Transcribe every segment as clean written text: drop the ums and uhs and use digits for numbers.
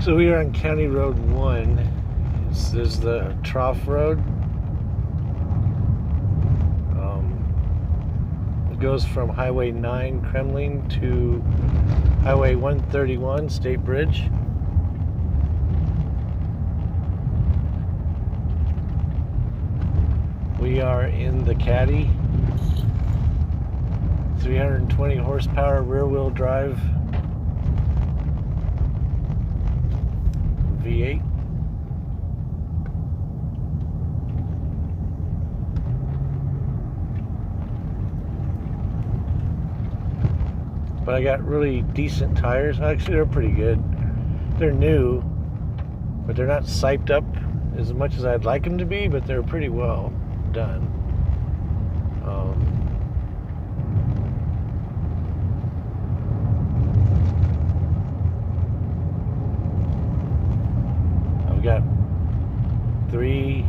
So we are on County Road 1. This is the Trough Road. It goes from Highway 9 Kremling to Highway 131 State Bridge. We are in the Caddy, 320 horsepower rear wheel drive V8. But I got really decent tires. Actually, they're pretty good. They're new, but they're not siped up as much as I'd like them to be, but they're pretty well done. I've got 3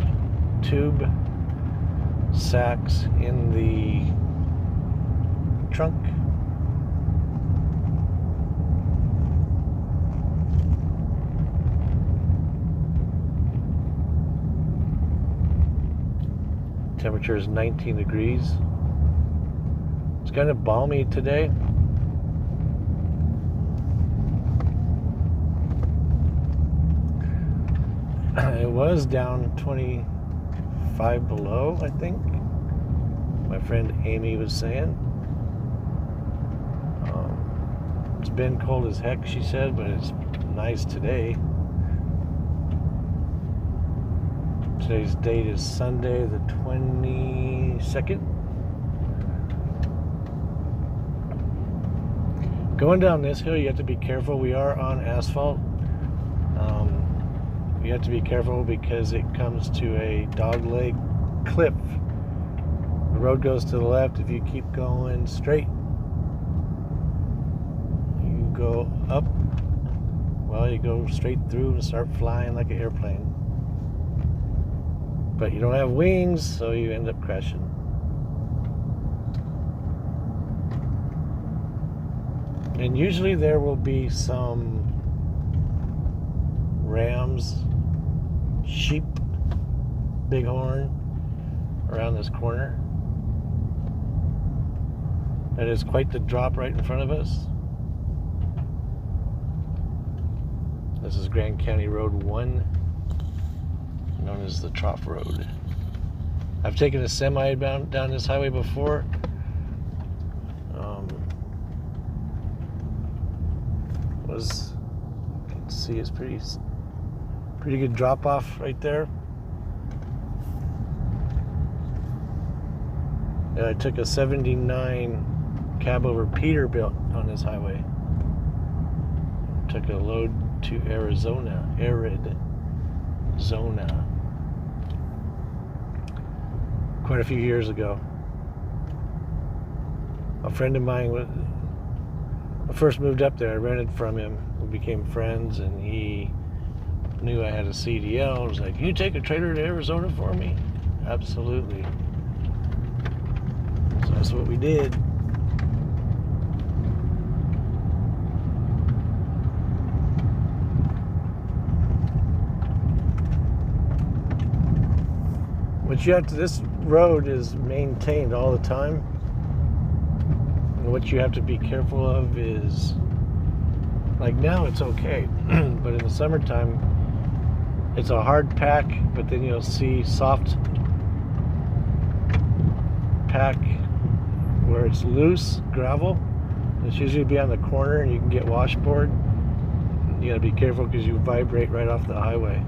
tube sacks in the trunk. Temperature is 19 degrees. It's kind of balmy today. It was down 25 below, I think. My friend Amy was saying. It's been cold as heck, she said, but it's nice today. Today's date is Sunday the 22nd. Going down this hill, you have to be careful. We are on asphalt. You have to be careful because it comes to a dogleg cliff. The road goes to the left. If you keep going straight, you go up. Well, you go straight through and start flying like an airplane. But you don't have wings, so you end up crashing. And usually there will be some rams, sheep, bighorn around this corner. That is quite the drop right in front of us. This is Grand County Road 1. Known as the Trough Road. I've taken a semi down this highway before. You can see it's pretty good drop off right there. And I took a 79 cab over Peterbilt on this highway. Took a load to Arizona. Quite a few years ago. A friend of mine, when I first moved up there, I rented from him. We became friends, and he knew I had a CDL. I was like, "Can you take a trailer to Arizona for me?" Absolutely. So that's what we did. What you have to, this road is maintained all the time. And what you have to be careful of is, like now it's okay, but in the summertime, it's a hard pack, but then you'll see soft pack where it's loose gravel. It's usually be on the corner and you can get washboard. You gotta be careful because you vibrate right off the highway.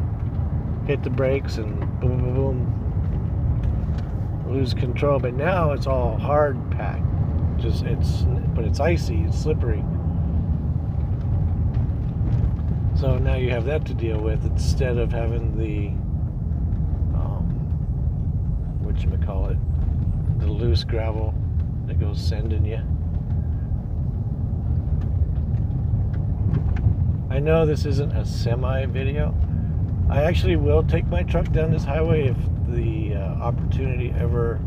Hit the brakes and boom, boom, boom. Lose control. But now it's all hard pack. But it's icy, it's slippery. So now you have that to deal with instead of having the the loose gravel that goes sending you. I know this isn't a semi video. I actually will take my truck down this highway if the opportunity ever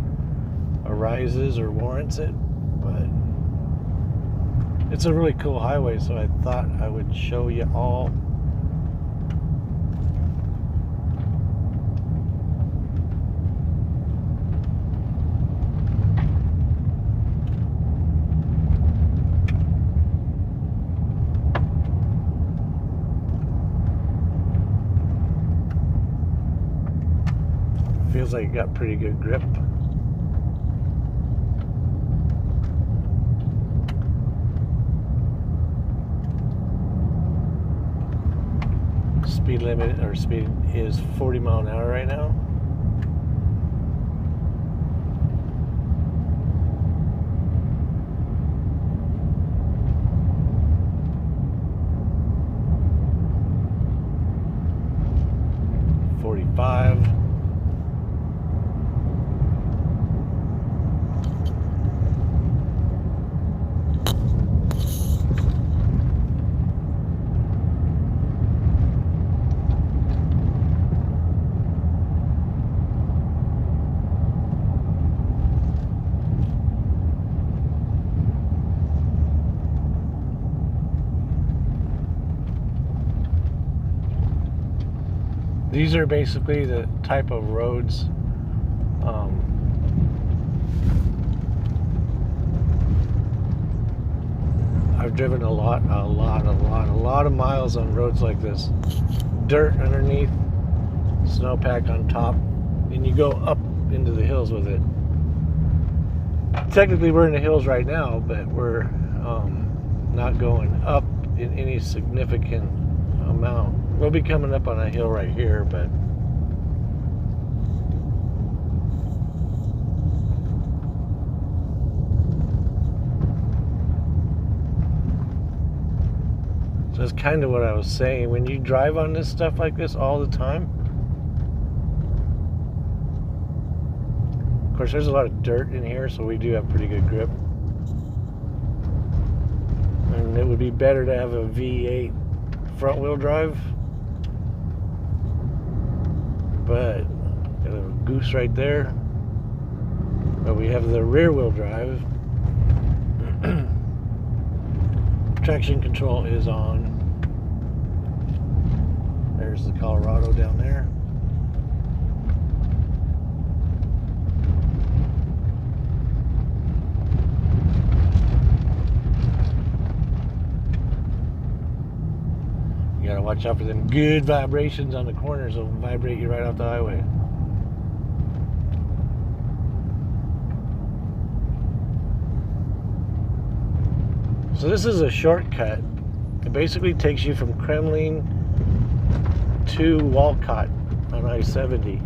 arises or warrants it, but it's a really cool highway, so I thought I would show you all Feels like it got pretty good grip. Speed limit or speed is 40 mile an hour right now. These are basically the type of roads I've driven a lot of miles on roads like this. Dirt underneath, snowpack on top, and you go up into the hills with it. Technically we're in the hills right now, but we're not going up in any significant amount. We'll be coming up on a hill right here, but so that's kind of what I was saying. When you drive on this stuff like this all the time, of course there's a lot of dirt in here, so we do have pretty good grip. And it would be better to have a V8 front wheel drive. But got a goose right there. But we have the rear wheel drive. Traction control is on. There's the Colorado down there. You gotta watch out for them good vibrations on the corners. They'll vibrate you right off the highway. So this is a shortcut. It basically takes you from Kremlin to Walcott on I-70.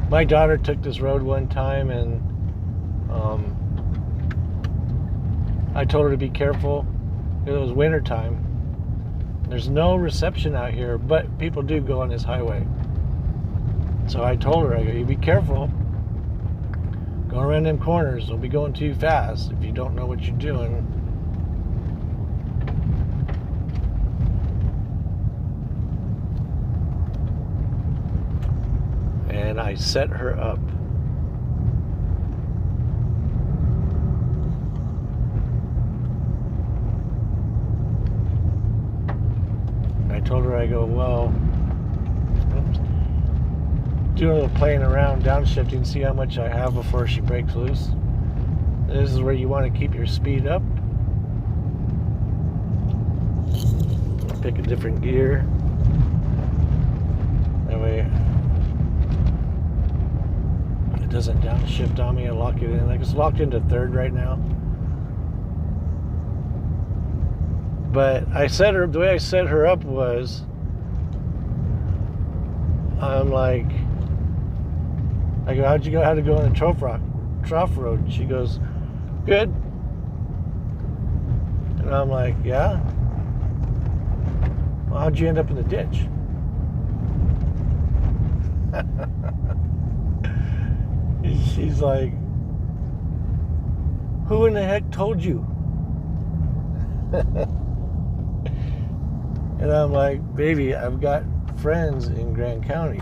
My daughter took this road one time, and I told her to be careful. It was winter time. There's no reception out here, but people do go on this highway. So I told her, I go, you be careful. Going around them corners, don't be going too fast if you don't know what you're doing. And I set her up. I told her, I go, well, doing a little playing around, downshifting, see how much I have before she breaks loose. This is where you want to keep your speed up. Pick a different gear. That way it doesn't downshift on me. I lock it in. Like, it's locked into third right now. But the way I set her up was, I'm like, I go, how'd you go? How to go on the Trough Road? And she goes, good. And I'm like, yeah. Well, how'd you end up in the ditch? She's like, who in the heck told you? And I'm like, baby, I've got friends in Grand County.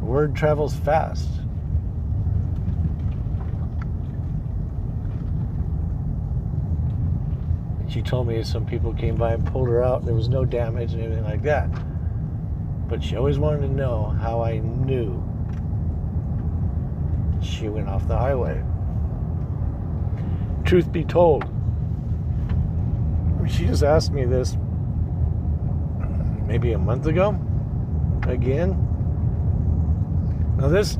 Word travels fast. She told me some people came by and pulled her out and there was no damage and anything like that. But she always wanted to know how I knew she went off the highway. Truth be told, she just asked me this maybe a month ago again. Now this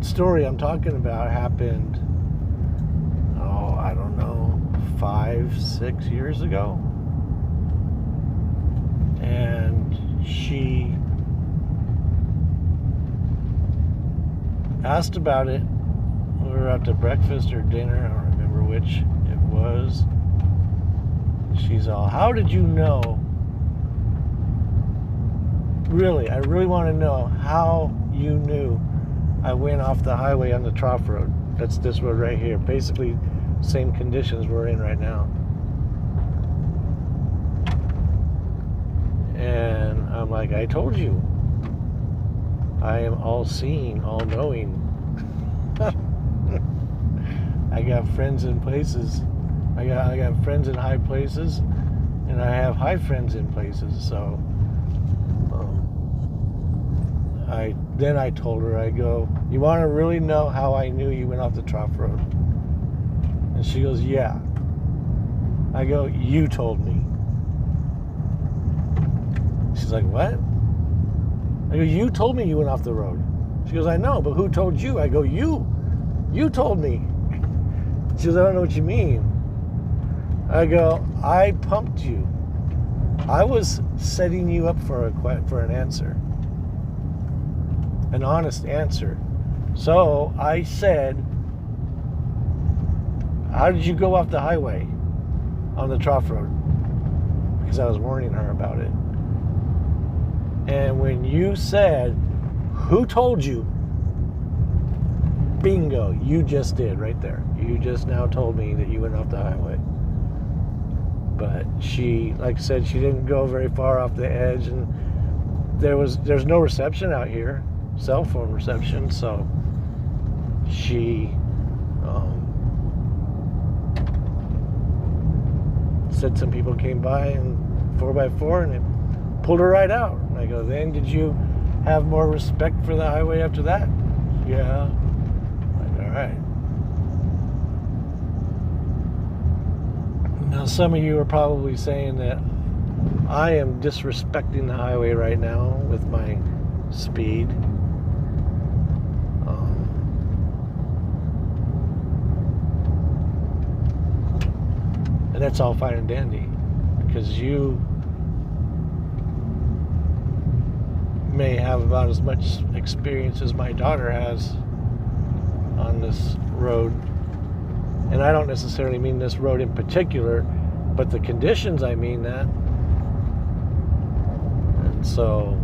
story I'm talking about happened, I don't know, 5-6 years ago. And she asked about it. We were out to breakfast or dinner, I don't remember which it was. She's all, how did you know? Really, I really want to know how you knew I went off the highway on the Trough Road. That's this road right here. Basically, same conditions we're in right now. And I'm like, I told you. I am all-seeing, all-knowing. I got friends in places. I got friends in high places, and I have high friends in places. So, I told her, I go, you want to really know how I knew you went off the Trough Road? And she goes, yeah. I go, you told me. She's like, what? I go, you told me you went off the road. She goes, I know, but who told you? I go, you. You told me. She goes, I don't know what you mean. I go, I pumped you. I was setting you up for an answer. An honest answer. So I said, how did you go off the highway on the Trough Road? Because I was warning her about it. And when you said, who told you? Bingo, you just did right there. You just now told me that you went off the highway. But she, like I said, she didn't go very far off the edge, and there's no reception out here, cell phone reception, so she said some people came by and 4x4 and it pulled her right out. And I go, then did you have more respect for the highway after that? Yeah. Like, all right. Now some of you are probably saying that I am disrespecting the highway right now with my speed. And that's all fine and dandy, because you may have about as much experience as my daughter has on this road. And I don't necessarily mean this road in particular, but the conditions, I mean that. And so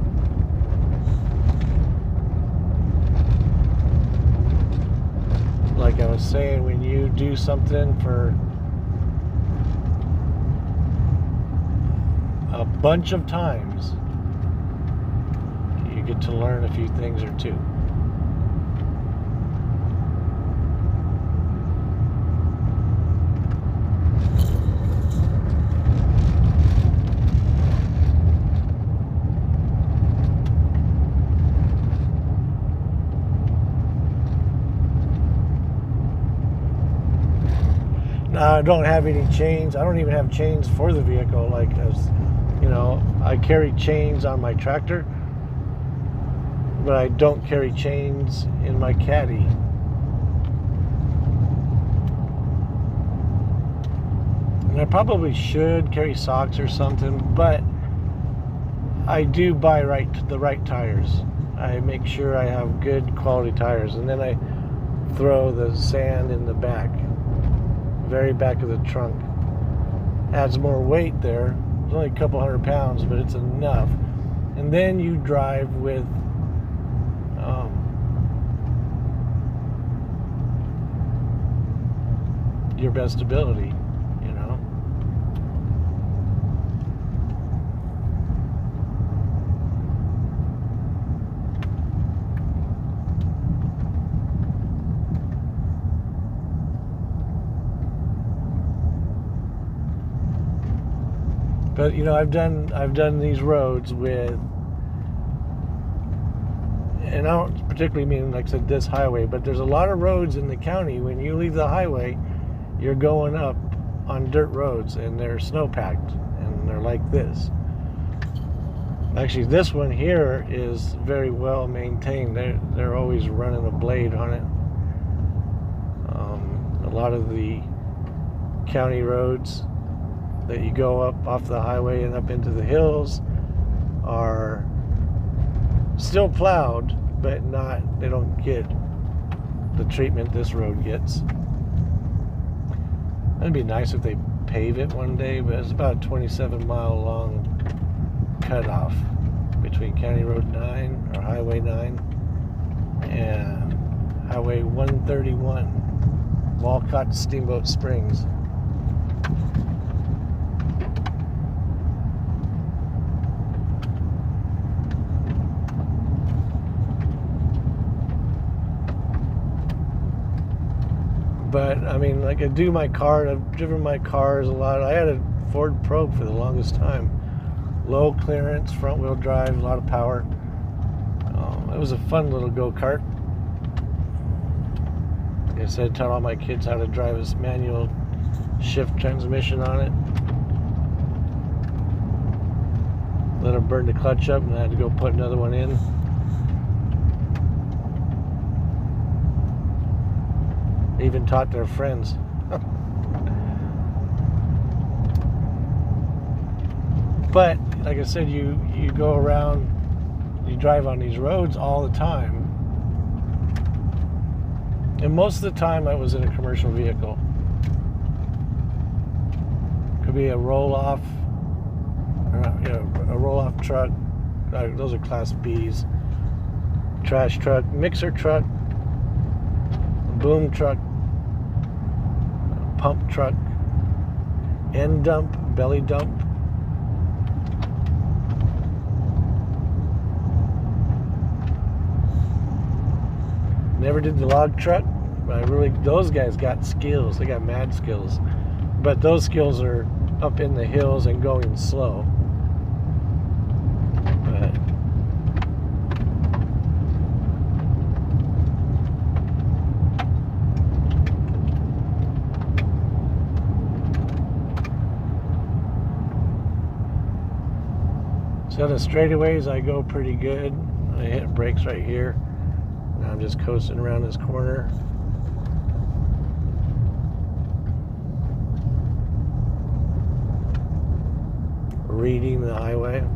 like I was saying, when you do something for a bunch of times, you get to learn a few things or two. I don't have any chains. I don't even have chains for the vehicle. Like, as you know, I carry chains on my tractor, but I don't carry chains in my caddy. And I probably should carry socks or something, but I do buy the right tires. I make sure I have good quality tires, and then I throw the sand in the back, very back of the trunk. Adds more weight there. It's only a couple 100 pounds, but it's enough. And then you drive with your best ability, you know. But you know, I've done these roads with, and I don't particularly mean, like I said, this highway, but there's a lot of roads in the county. When you leave the highway, you're going up on dirt roads, and they're snow-packed, and they're like this. Actually, this one here is very well maintained. They're always running a blade on it. A lot of the county roads that you go up off the highway and up into the hills are still plowed, but they don't get the treatment this road gets. It'd be nice if they pave it one day, but it's about a 27-mile long cutoff between County Road 9 or Highway 9 and Highway 131, Walcott Steamboat Springs. But I mean, like, I've driven my cars a lot. I had a Ford Probe for the longest time. Low clearance, front wheel drive, a lot of power. It was a fun little go-kart. Like I said, taught all my kids how to drive this manual shift transmission on it. Let them burn the clutch up, and I had to go put another one in. Even taught their friends. But like I said, you go around, you drive on these roads all the time, and most of the time I was in a commercial vehicle. Could be a roll-off, a roll-off truck. Those are Class B's. Trash truck, mixer truck, boom truck, pump truck, end dump, belly dump. Never did the log truck, but those guys got skills. They got mad skills. But those skills are up in the hills and going slow. But so the straightaways, I go pretty good. I hit brakes right here. Now I'm just coasting around this corner. Reading the highway.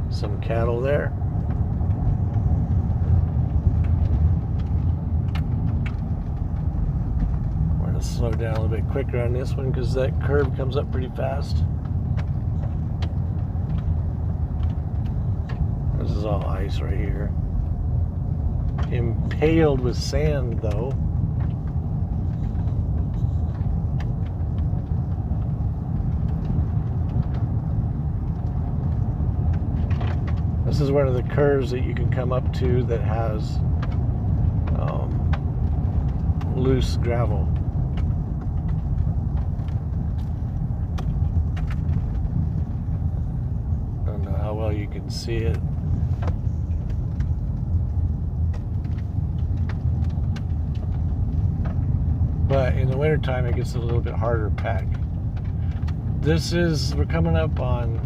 Some cattle there. We're going to slow down a little bit quicker on this one because that curve comes up pretty fast. This is all ice right here. Impaled with sand, though. This is one of the curves that you can come up to that has loose gravel. I don't know how well you can see it. But in the wintertime, it gets a little bit harder to pack. We're coming up on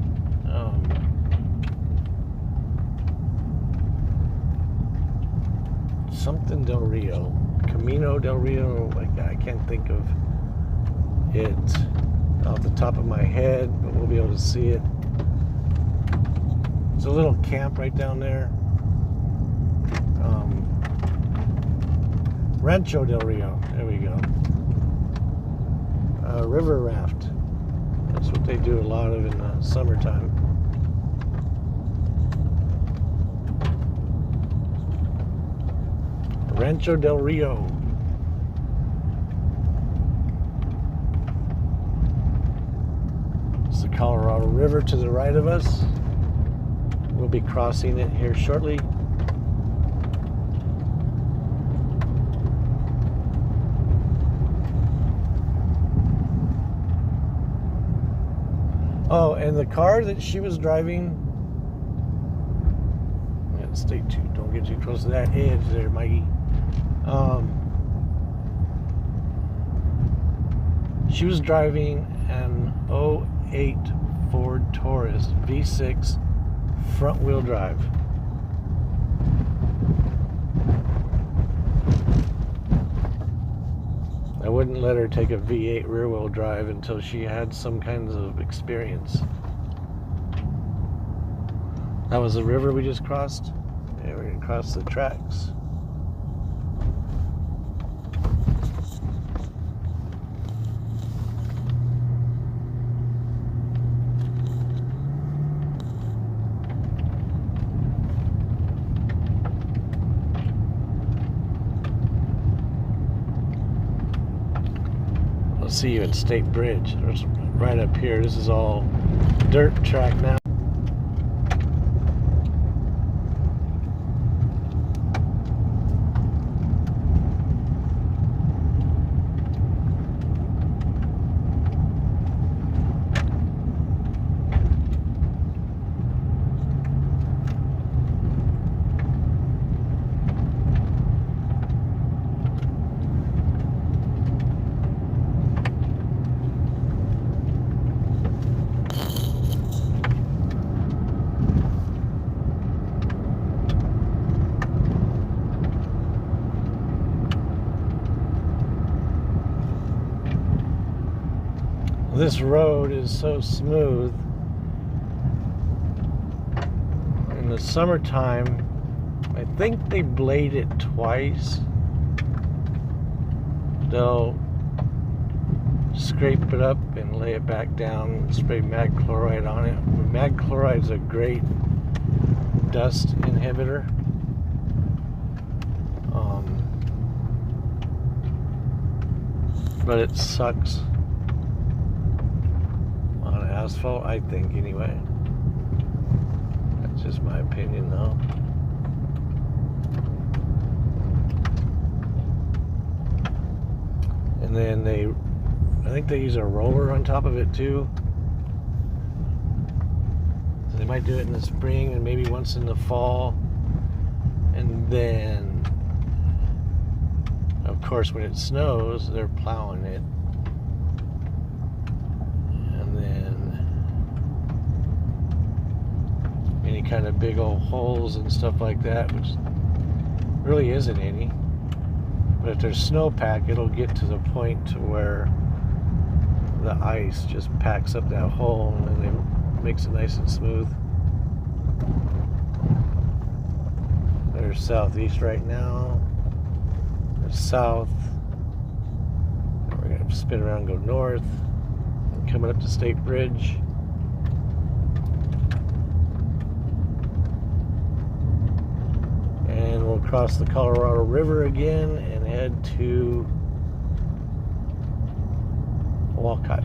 something Del Rio, Camino Del Rio, like that. I can't think of it off the top of my head, but we'll be able to see it. There's a little camp right down there. Rancho Del Rio, there we go. River raft. That's what they do a lot of in the summertime. Rancho Del Rio. It's the Colorado River to the right of us. We'll be crossing it here shortly. Oh, and the car that she was driving, yeah, don't get too close to that edge there, Mikey. She was driving an 08 Ford Taurus V6 front wheel drive. I wouldn't let her take a V8 rear wheel drive until she had some kinds of experience. That was the river we just crossed. Yeah, we're gonna cross the tracks. I'll see you at State Bridge. There's right up here. This is all dirt track now. This road is so smooth. In the summertime, I think they blade it twice. They'll scrape it up and lay it back down and spray mag chloride on it. Mag chloride is a great dust inhibitor. But it sucks on asphalt, I think, anyway. That's just my opinion, though. And then I think they use a roller on top of it too. So they might do it in the spring and maybe once in the fall. And then, of course, when it snows, they're plowing it. And then any kind of big old holes and stuff like that, which really isn't any. But if there's snowpack, it'll get to the point to where the ice just packs up that hole and it makes it nice and smooth. There's southeast right now. There's south. And we're going to spin around and go north. And coming up to State Bridge. And we'll cross the Colorado River again and head to Walcott.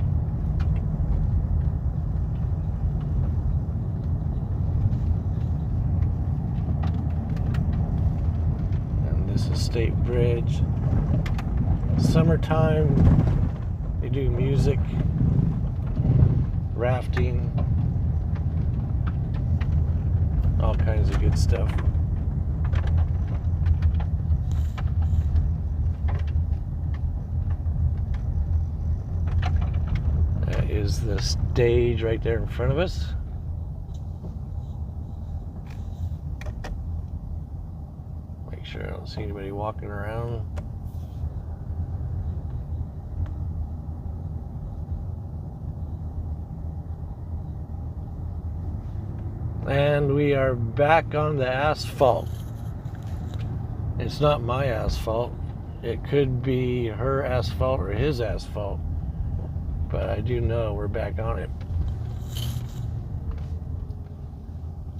And this is State Bridge. Summertime, they do music, rafting, all kinds of good stuff. Is the stage right there in front of us. Make sure I don't see anybody walking around. And we are back on the asphalt. It's not my asphalt. It could be her asphalt or his asphalt. But I do know we're back on it.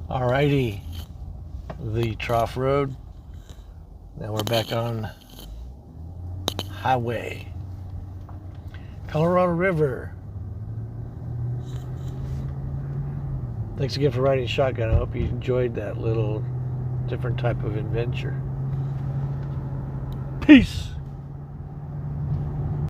Alrighty, the Trough Road. Now we're back on highway. Colorado River. Thanks again for riding shotgun. I hope you enjoyed that little different type of adventure. Peace.